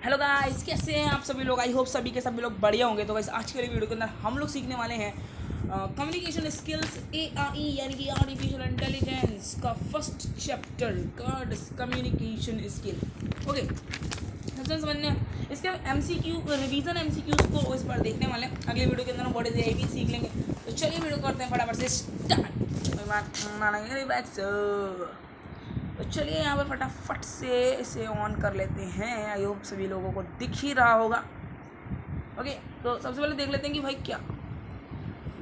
Hello guys, कैसे हैं आप सभी लोग। आई होप सभी के सभी लोग बढ़िया होंगे। तो गाइस आज के वीडियो के अंदर हम लोग सीखने वाले हैं कम्युनिकेशन स्किल्स AI यानी कि आर्टिफिशियल इंटेलिजेंस का फर्स्ट चैप्टर का कम्युनिकेशन स्किल। ओके, सबसे समझने इसके MCQ रिवीजन MCQs को इस पर देखने वाले हैं। अगले वीडियो के अंदर हम व्हाट इज AI भी सीख लेंगे। तो चलिए वीडियो करते हैं फटाफट से स्टार्ट। तो चलिए यहाँ पर फटाफट से इसे ऑन कर लेते हैं। आई होप सभी लोगों को दिख ही रहा होगा। ओके, तो सबसे पहले देख लेते हैं कि भाई क्या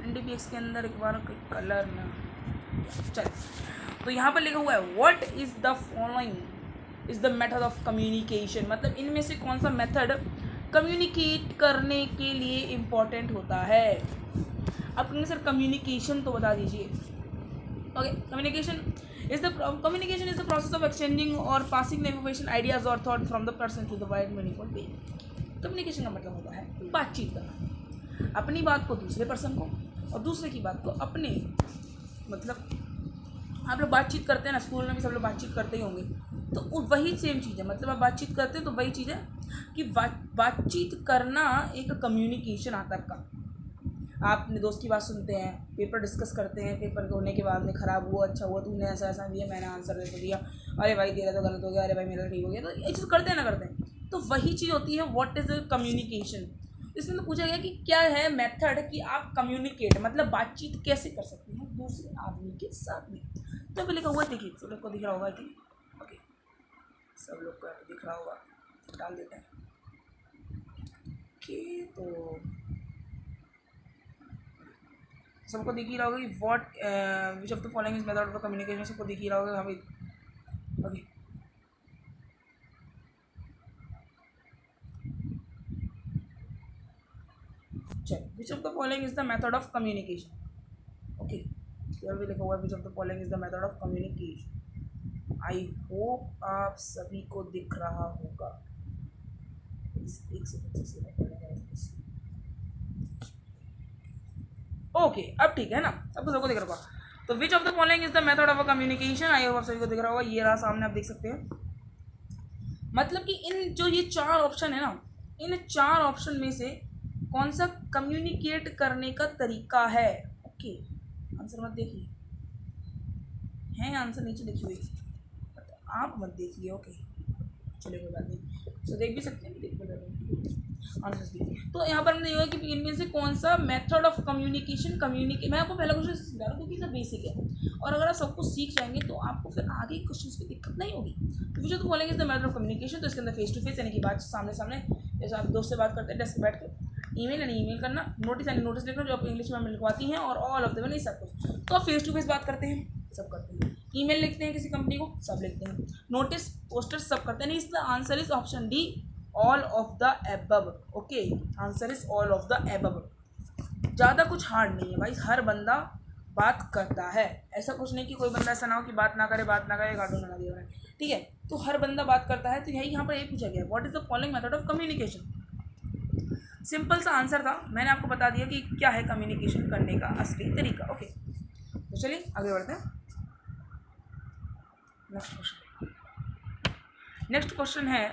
NDPX के अंदर एक बार कोई कलर ना चल। तो यहाँ पर लिखा हुआ है what is the following is the method of communication. मतलब इनमें से कौन सा मेथड कम्युनिकेट करने के लिए इम्पोर्टेंट होता है। अब कहेंगे सर कम्युनिकेशन तो बता दीजिए। Okay, communication is the process of exchanging or passing the information, ideas or thought from the person to the wide meaningful way. Communication का मतलब होता है बातचीत करना, अपनी बात को दूसरे पर्सन को और दूसरे की बात को अपने। मतलब आप लोग बातचीत करते हैं ना, स्कूल में भी सब लोग बातचीत करते ही होंगे। तो वही सेम चीज़ है। मतलब आप बातचीत करते हैं तो वही चीज़ है कि बातचीत करना एक कम्युनिकेशन आता है आपका। आप अपने दोस्त की बात सुनते हैं, पेपर डिस्कस करते हैं, पेपर होने के बाद में ख़राब हुआ, अच्छा हुआ, तूने ऐसा ऐसा दिया, मैंने आंसर ऐसा दिया, अरे भाई तेरा तो गलत हो गया, अरे भाई मेरा ठीक हो गया। तो ये चीज़ करते हैं ना करते हैं। तो वही चीज़ होती है व्हाट इज़ कम्युनिकेशन। इसमें तो पूछा गया कि क्या है मेथड कि आप कम्युनिकेट मतलब बातचीत कैसे कर सकते हैं दूसरे आदमी के साथ में। तो पहले लिखा हुआ देखिए, सब लोग को दिख रहा होगा कि ओके, सब लोग को दिख रहा होगा, डाल देते हैं। ओके, तो सबको दिख ही रहा होगा कि what which of the following is method of communication. सबको दिख ही रहा होगा हमें। ओके, चल विच of the following is the method of communication. Okay, here भी लिखा हुआ है विच of the following is the method of communication. I hope आप सभी को दिख रहा होगा। एक सेकंड ओके, अब ठीक है ना, अब तो सबको दिख रहा होगा। तो विच of the following is the method of communication. I hope आप सभी को दिख रहा होगा। ये रहा सामने, आप देख सकते हैं। मतलब कि इन जो ये चार ऑप्शन है ना, इन चार ऑप्शन में से कौन सा कम्युनिकेट करने का तरीका है। ओके, आंसर मत देखिए, है आंसर नीचे लिखी हुई, आप मत देखिए। ओके, चलिए कोई बात नहीं, तो देख भी सकते हैं, देख भी आंसर देखिए। तो यहाँ पर हमने देखा कि इनमें से कौन सा मेथड ऑफ कम्युनिकेशन मैं आपको पहला क्वेश्चन समझा रहा हूँ क्योंकि इतना बेसिक है। और अगर आप सब कुछ सीख जाएंगे तो आपको फिर आगे क्वेश्चन की दिक्कत नहीं होगी। तो जो तो बोलेंगे is the method of communication, तो इसके अंदर फेस टू फेस यानी कि बात सामने सामने, जैसे आप दोस्त से बात करते हैं डेस्क बैठ कर, ईमेल यानी ईमेल करना, नोटिस यानी नोटिस लिखना जो आप इंग्लिश में लिखवाती हैं, और ऑल ऑफ द नहीं सब कुछ। तो आप फेस टू फेस बात करते हैं, सब करते हैं। ईमेल लिखते हैं किसी कंपनी को, सब लिखते हैं। नोटिस पोस्टर सब करते हैं। नहीं, इसका answer is option D, all of the above. Okay, answer is all of the above. ज़्यादा कुछ हार्ड नहीं है भाई, हर बंदा बात करता है। ऐसा कुछ नहीं कि कोई बंदा ऐसा ना हो कि बात ना करे कार्टून बना दिया है, ठीक है। तो हर बंदा बात करता है। तो यही यहाँ पर यही पूछा गया, what is the following method of communication. Simple सा आंसर था, मैंने आपको बता दिया कि क्या है कम्युनिकेशन करने का असली तरीका। ओके, तो चलिए आगे बढ़ते हैं। नेक्स्ट क्वेश्चन है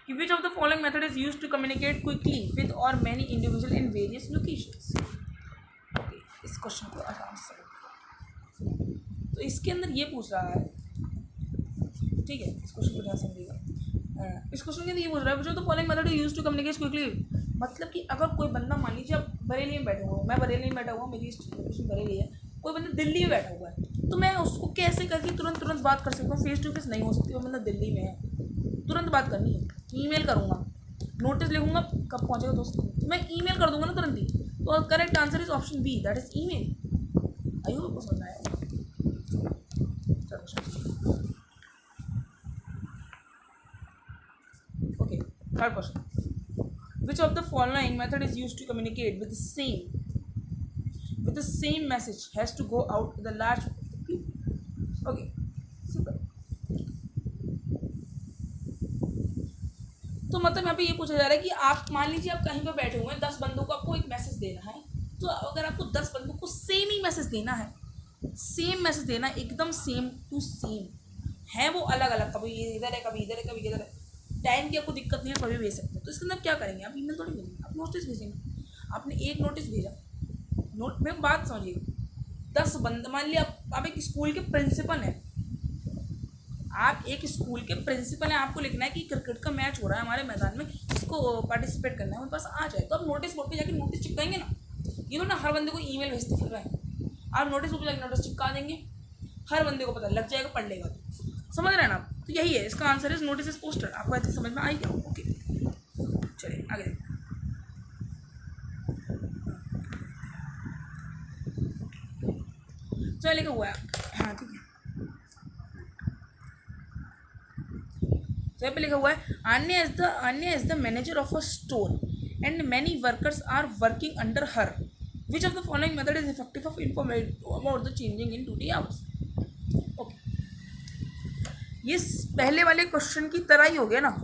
कि which of the following method is used to communicate quickly with or many individual in various locations। Okay, इस क्वेश्चन को आराम से तो इसके अंदर ये पूछ रहा है, ठीक है, इस क्वेश्चन को ध्यान समझिएगा। इस क्वेश्चन के अंदर ये पूछ रहा है which of the following method is used to communicate quickly। मतलब कि अगर कोई बंदा, मान लीजिए आप बरेली में बैठे हुए, मैं बरेली में बैठा हुआ, मेरी लोकेशन बरेली है, कोई बंदा दिल्ली में बैठा हुआ है, तो मैं उसको कैसे करके तुरंत बात कर सकता हूँ। फेस टू फेस नहीं हो सकती, वो बंदा दिल्ली में है, तुरंत बात करनी है। ईमेल करूँगा, नोटिस लिखूंगा, कब पहुँचेगा दोस्त, तो मैं ईमेल कर दूंगा ना तुरंत ही। तो correct answer is option B, that is email. I hope आपको समझ आया। Okay, third question, which of the following method is used to communicate with the same message has to go out the large people. Okay, simple. तो मतलब यहाँ पे ये पूछा जा रहा है कि आप मान लीजिए आप कहीं पर बैठे हुए हैं, 10 बंदों को आपको एक मैसेज देना है। तो अगर आपको 10 बंदों को सेम ही मैसेज देना है, सेम मैसेज देना, एकदम सेम टू सेम, हैं वो अलग अलग, कभी इधर है, कभी इधर है, कभी इधर है। टाइम की आपको दिक्कत नहीं है, कभी भेज सकते हैं। तो इसके अंदर क्या करेंगे, आप ईमेल थोड़ी भेजेंगे, आप नोटिस भेजेंगे। आपने एक नोटिस भेजा, नोट में बात समझिए, 10 बंद, मान लिया आप एक स्कूल के प्रिंसिपल हैं, आप एक स्कूल के प्रिंसिपल हैं, आपको लिखना है कि क्रिकेट का मैच हो रहा है हमारे मैदान में, इसको पार्टिसिपेट करना है, मेरे पास आ जाए। तो आप नोटिस बोर्ड पे जाके नोटिस चिपकाएंगे ना, ये तो ना हर बंदे को ईमेल भेजते फिर रहे हैं, आप नोटिस बोर्ड पे जाके नोटिस चिपका देंगे, हर बंदे को पता लग जाएगा, पढ़ लेगा। तो समझ रहे हैं ना आप? तो यही है इसका answer, is notice is poster. आपको ऐसे समझ में आई क्या? ओके, चलिए आगे देखते हैं। चलिए लिखा हुआ है, हाँ ठीक है, तो यहाँ पे लिखा हुआ है Anya is the manager of a store and many workers are working under her. Which of the following method is effective of information about the changing in duty hours? Okay. ये पहले वाले क्वेश्चन की तरह ही हो गया ना,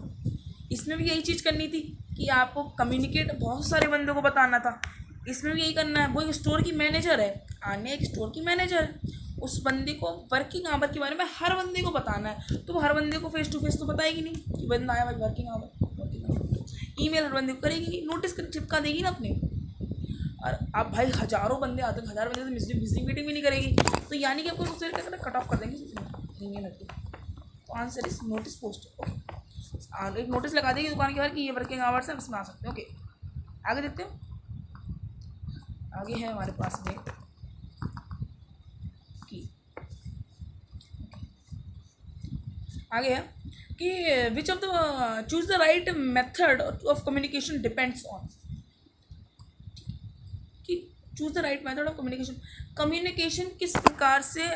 इसमें भी यही चीज़ करनी थी कि आपको कम्युनिकेट बहुत सारे बंदों को बताना था, इसमें भी यही करना है। वो एक स्टोर की मैनेजर है, आन्या एक स्टोर की मैनेजर है, उस बंदे को वर्किंग आवर के बारे में हर बंदे को बताना है, तो वो हर बंदे को फेस टू फेस तो बताएगी नहीं कि बंदा आया भाई वर्किंग आवर, ईमेल हर बंदे को करेगी नहीं, नोटिस चिपका देगी ना अपने। और अब भाई हज़ारों बंदे आते हैं, 1000 बंदे से मिसिंग मीटिंग भी नहीं करेगी, तो यानी कि आपको उससे क्या करना, कट ऑफ कर देंगे ईमेल हट के। तो आंसर इज नोटिस पोस्ट। एक नोटिस लगा देगी दुकान के बाहर कि ये वर्किंग आवर्स है, उसमें आ सकते हैं। ओके, आगे देखते हैं। आगे है हमारे पास में की, आगे है कि which of the choose the right method of communication depends on, कि choose the right method of communication, communication किस प्रकार से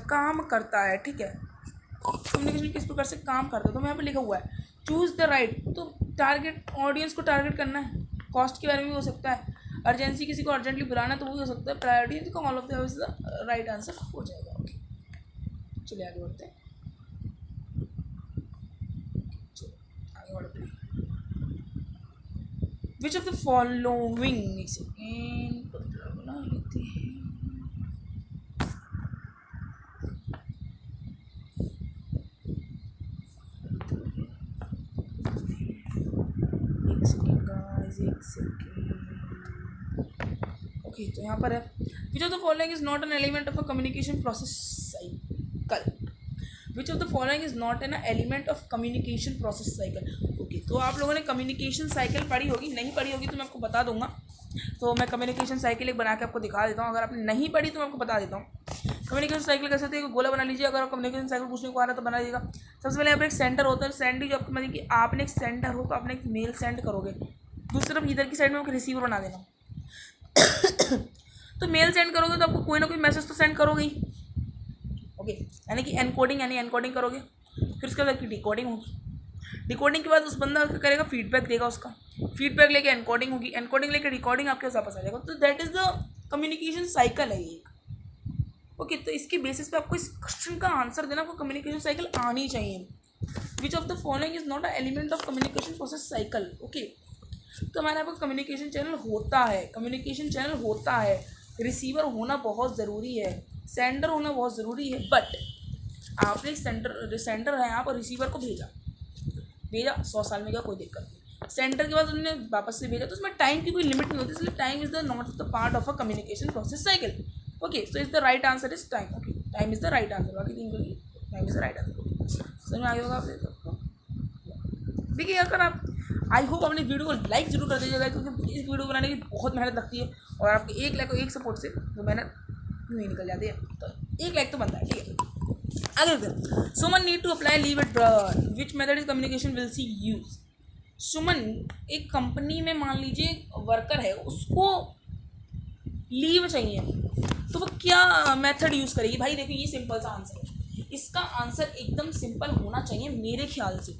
काम करता है, ठीक है, कम्युनिकेशन किस प्रकार से काम करता है। तो मैं यहाँ पे लिखा हुआ है चूज द राइट, तो टारगेट ऑडियंस को टारगेट करना है, कॉस्ट के बारे में भी हो सकता है, अर्जेंसी किसी को अर्जेंटली बुलाना तो वो भी हो सकता है, प्रायोरिटी, तो all of the right answer हो जाएगा। ओके, चलिए आगे बढ़ते हैं, चलिए आगे बढ़ते हैं। विच ऑफ द फॉलोइंग, एक सेकेंड बना लेते हैं, एक सेकेंड। ओके, तो यहाँ पर है विच of the following is not an element of a communication process cycle, which of the following is not an element of communication process cycle. Okay, तो आप लोगों ने कम्युनिकेशन साइकिल पढ़ी होगी, नहीं पढ़ी होगी तो मैं आपको बता दूंगा। तो मैं कम्युनिकेशन साइकिल एक बना के आपको दिखा देता हूँ, अगर आपने नहीं पढ़ी तो मैं आपको बता देता हूँ। कम्युनिकेशन साइकिल कैसे होती है, गोला बना लीजिए, अगर आप कम्युनिकेशन साइकिल पूछने को आ रहा है तो बना लीजिएगा। सबसे पहले यहाँ पर एक सेंटर होता है, सेंड जो आपको मतलब कि आपने एक सेंटर हो तो आपने एक मेल सेंड करोगे, दूसरी तरफ इधर की साइड में आपको रिसीवर बना देना। तो मेल सेंड करोगे तो आपको कोई ना कोई मैसेज तो सेंड करोगे ही, ओके, यानी कि एनकोडिंग, यानी एनकोडिंग करोगे, फिर उसके बाद डिकोडिंग होगी, डिकोडिंग के बाद उस बंदा करेगा फीडबैक देगा, उसका फीडबैक लेके एनकोडिंग होगी, एनकोडिंग लेके रिकॉर्डिंग आपके वापस आ जाएगा। तो that is the communication cycle है ये। ओके, तो इसके बेसिस पे आपको इस क्वेश्चन का आंसर देना, आपको कम्युनिकेशन साइकिल आनी चाहिए। विच of the following is not a element of communication process cycle. Okay, तो हमारे यहाँ पर कम्युनिकेशन चैनल होता है, कम्युनिकेशन चैनल होता है, रिसीवर होना बहुत ज़रूरी है, सेंडर होना बहुत ज़रूरी है, बट आपने एक सेंडर है यहाँ पर रिसीवर को भेजा 100 साल में क्या कोई दिक्कत नहीं, सेंटर के बाद उन्होंने वापस से भेजा, तो उसमें टाइम की कोई लिमिट नहीं होती, इसलिए time is the not the part of a communication process cycle. Okay, so is the right answer is time. Okay, time is the right answer, बाकी 3 करिए, time is the right answer. समझ में आ गया होगा आप देखिए, अगर आप, आई होप आपने वीडियो को लाइक जरूर कर दीजिएगा, क्योंकि इस वीडियो बनाने की बहुत मेहनत लगती है, और आपके 1 लाइक और 1 सपोर्ट से वो मेहनत नहीं निकल जाती है, तो 1 लाइक तो बनता है, ठीक है। आगे देखते, Suman need to apply leave at which method is communication will see use. Suman एक कंपनी में मान लीजिए वर्कर है, उसको लीव चाहिए, तो वो क्या मेथड यूज़ करेगी। भाई देखो, ये सिंपल सा आंसर है, इसका आंसर एकदम सिंपल होना चाहिए मेरे ख्याल से,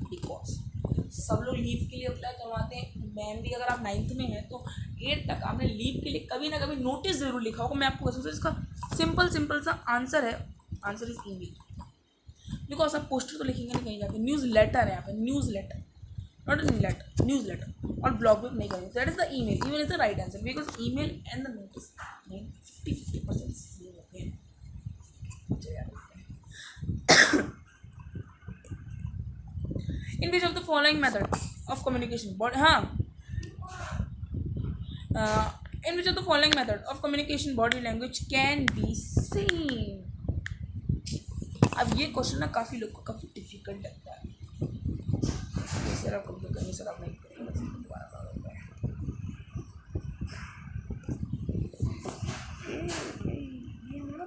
बिकॉज सब लोग लीव के लिए अप्लाई करवाते हैं। मैम भी अगर आप 9th में हैं तो 8th तक आपने लीव के लिए कभी ना कभी नोटिस ज़रूर लिखा होगा। मैं आपको कैसे, इसका सिंपल सा आंसर है, आंसर इज ईमेल, बिकॉज आप पोस्टर तो लिखेंगे नहीं कहीं जाके, न्यूज़ लेटर है यहाँ पे, newsletter, not letter, newsletter, और ब्लॉग भी नहीं करेंगे, that is the email. Email is the right answer, because email and the notice 50% same होते हैं। In which of the following method of communication हाँ in which of the following method of communication body language can be seen। अब ये question ना काफ़ी लोग को काफ़ी डिफिकल्ट लगता है। ये सर आप कब करेंगे, सर आप नहीं करेंगे, दोबारा करा होता है। ये हमारा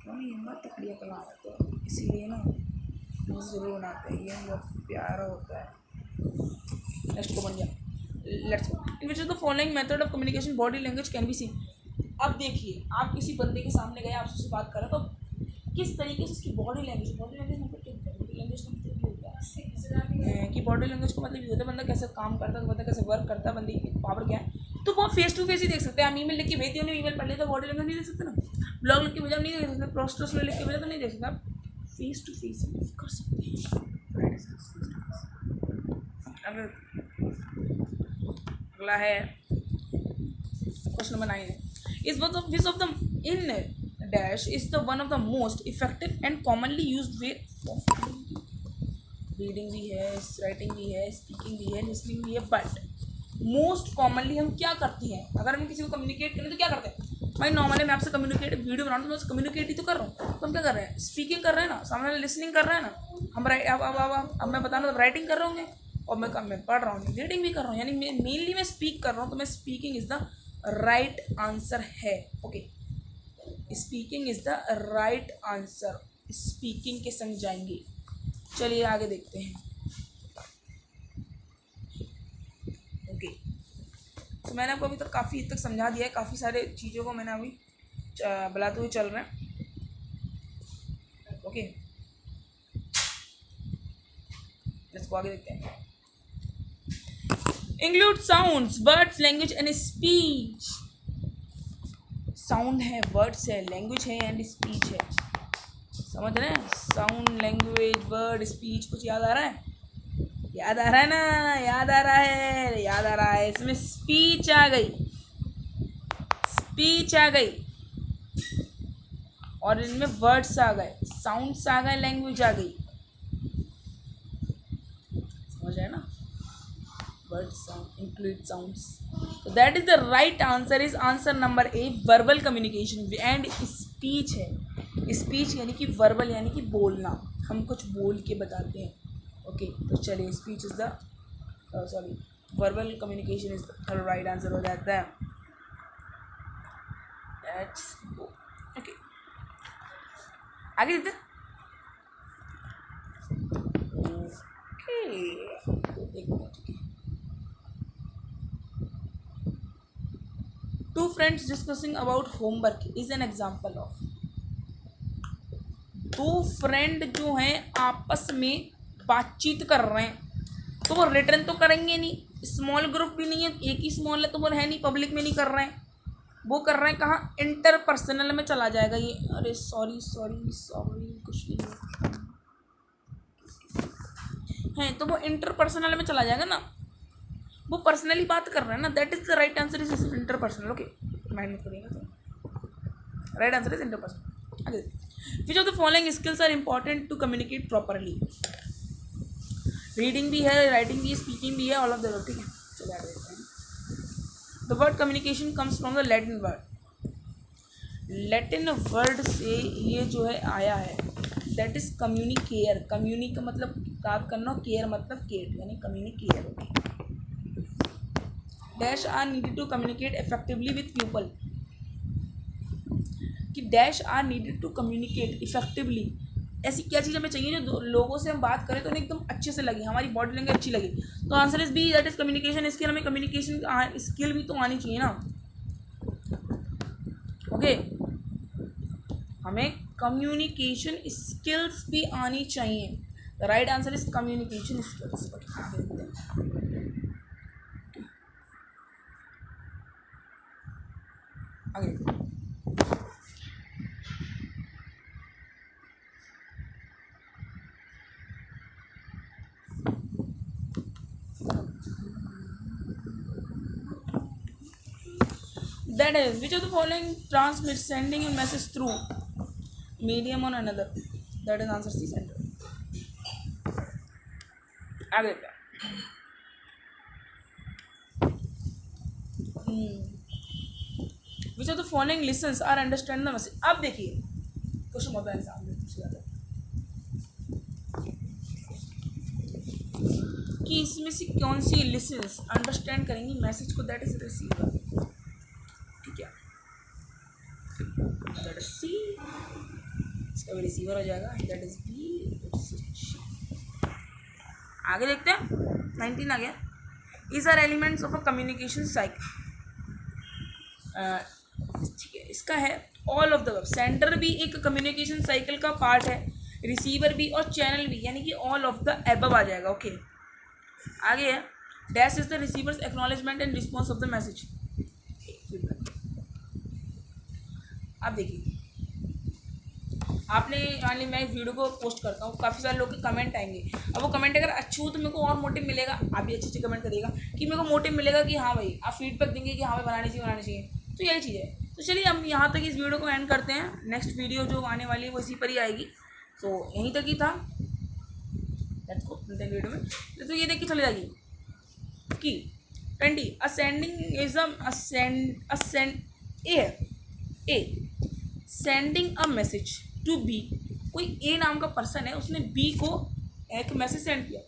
क्यों नहीं हमारा तकड़िया कला आता है, इसीलिए ना न्यूज़ ज़रूर बनाते हैं, ये बहुत प्यारा होता है। नेक्स्ट को बन गया, let's go. In which of the following method of communication body language can be seen. अब देखिए, आप किसी बंदे के सामने गए, आपसे उससे बात कर रहे तो किस तरीके से उसकी बॉडी लैंग्वेज मतलब क्या होता है? बॉडी लैंग्वेज का मतलब ये होता है कि बॉडी लैंग्वेज का मतलब ये होता है बंदा कैसे काम करता है, बंदा कैसे वर्क करता है, बंदे की पावर क्या है। तो वो फेस टू फेस ही देख सकते हैं। हम ईमेल लिख के भेजते हैं, ईमेल पढ़ लेते, बॉडी लैंग्वेज नहीं देख सकते ना। ब्लॉग लिख के भेजा नहीं देख सकते, पोस्टर्स में लिख के भेजा तो नहीं देख सकते। आप फेस टू फेस कर सकते हैं। अगला है question number 9 is one of which of the in dash is the one of the most effective and commonly used way of reading भी है, राइटिंग भी है, स्पीकिंग भी है, लिसनिंग भी है, बट मोस्ट कॉमनली हम क्या करते हैं? अगर हम किसी को कम्युनिकेट करें तो क्या करते हैं भाई? नॉर्मली मैं आपसे कम्युनिकेट वीडियो बना रहा हूँ तो मैं कम्युनिकेट ही तो कर रहा हूँ। तो हम क्या कर रहे हैं? स्पीकिंग कर रहे हैं ना, सामने वाले लिसनिंग कर रहे हैं ना। हम अब मैं बता रहा हूँ राइटिंग कर रहे होंगे और मैं पढ़ रहा हूँ, रीडिंग भी कर रहा हूँ, यानी मेनली मैं स्पीक कर रहा हूँ। तो मैं speaking is the right answer है। Okay, speaking is the right answer, speaking के संग जाएंगे। चलिए आगे देखते हैं। ओके, तो मैंने आपको अभी तक काफ़ी हद तक समझा दिया है, काफ़ी सारे चीज़ों को मैंने अभी बुलाते हुए चल रहे हैं। ओके, इसको आगे देखते हैं। Include sounds, words, language and speech. Sound है, वर्ड्स है, लैंग्वेज है एंड स्पीच है। समझ रहे हैं? Sound, language, word, speech. कुछ याद आ रहा है? याद आ रहा है ना? याद आ रहा है, याद आ रहा है। इसमें स्पीच आ गई, स्पीच आ गई, और इनमें वर्ड्स आ गए, साउंड्स आ गए, लैंग्वेज आ गई। समझ आया ना? Words, sound, include sounds. तो that is the right answer is answer number A, verbal communication and speech है। स्पीच यानी कि वर्बल यानी कि बोलना, हम कुछ बोल के बताते हैं। ओके, तो चलिए speech is the sorry verbal communication is the right answer हो जाता है। Let's go. ओके, आगे देखते। Two friends discussing about homework is an example of। दो फ्रेंड जो हैं आपस में बातचीत कर रहे हैं, तो वो रिटर्न तो करेंगे नहीं, स्मॉल ग्रुप भी नहीं है, एक ही स्मॉल है तो वो है नहीं, पब्लिक में नहीं कर रहे हैं, वो कर रहे हैं कहाँ? इंटरपर्सनल में चला जाएगा ये। अरे सॉरी सॉरी सॉरी, कुछ नहीं है, तो वो इंटरपर्सनल में चला जाएगा ना, वो पर्सनली बात कर रहे हैं ना। That is the right answer is interpersonal. Okay, mind में करेंगे तो राइट आंसर इज इंटरपर्सनल। आगे, which of the following skills are important to communicate properly? Reading भी है, राइटिंग भी है, स्पीकिंग भी है, ऑल ऑफ द। ठीक है, चलिए आगे देखते हैं। The word communication comes from the Latin word. Latin word से ये जो है आया है, दैट इज कम्युनिकेयर। कम्युनी का मतलब बात करना, केयर मतलब केट, यानी कम्युनिकेयर। Okay, dash are needed to communicate effectively with people. कि dash are needed to communicate effectively, ऐसी क्या चीज़ हमें चाहिए जो लोगों से हम बात करें तो उन्हें एकदम अच्छे से लगे, हमारी बॉडी लैंग्वेज अच्छी लगे। तो answer is B, that is communication skill. हमें कम्युनिकेशन स्किल भी तो आनी चाहिए ना। ओके, हमें कम्युनिकेशन स्किल्स भी आनी चाहिए। The right answer is communication skills. आगे that is which of the following transmits sending a message through medium on another, that is answer C centre. आगे देखते हैं। Which of the following listens are understand the message. अब देखिए question बहुत बड़ा exam में पूछ जाता है कि इसमें से कौन सी लिसन्स अंडरस्टैंड करेंगी मैसेज को, दैट इज रिसीवर। ठीक है, दैट इज सी, इसका भी रिसीवर हो जाएगा, दैट इज बी। आगे देखते हैं 19 आ गया। Is are elements of a communication cycle. ठीक है, इसका है all of the above. Sender भी एक कम्युनिकेशन साइकिल का पार्ट है, रिसीवर भी और चैनल भी, यानी कि ऑल ऑफ द अबव आ जाएगा। ओके आगे है dash is the receiver's acknowledgement and response of the message. अब देखिए आपने मान ली मैं इस वीडियो को पोस्ट करता हूँ, काफ़ी सारे लोग के कमेंट आएंगे। अब वो कमेंट अगर अच्छे हो तो मेरे को और मोटिव मिलेगा, आप भी अच्छे अच्छे कमेंट करिएगा कि मेरे को मोटिव मिलेगा कि हाँ भाई आप फीडबैक देंगे कि हाँ भाई बनानी चाहिए। तो यही चीज़ है। तो चलिए हम यहाँ तक इस वीडियो को एंड करते हैं। नेक्स्ट वीडियो जो आने वाली है वो इसी पर ही आएगी। सो यहीं तक ही था, लेट्स गो वीडियो में। तो ये देख के चले जाइए कि 20 ascending is sending a message to B. कोई ए नाम का पर्सन है, उसने बी को एक मैसेज सेंड किया।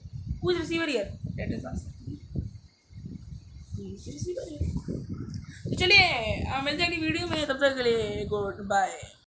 Who is receiver here, that is answer receiver. तो चलिए मिलते हैं अगली वीडियो में, तब तक के लिए गुड बाय।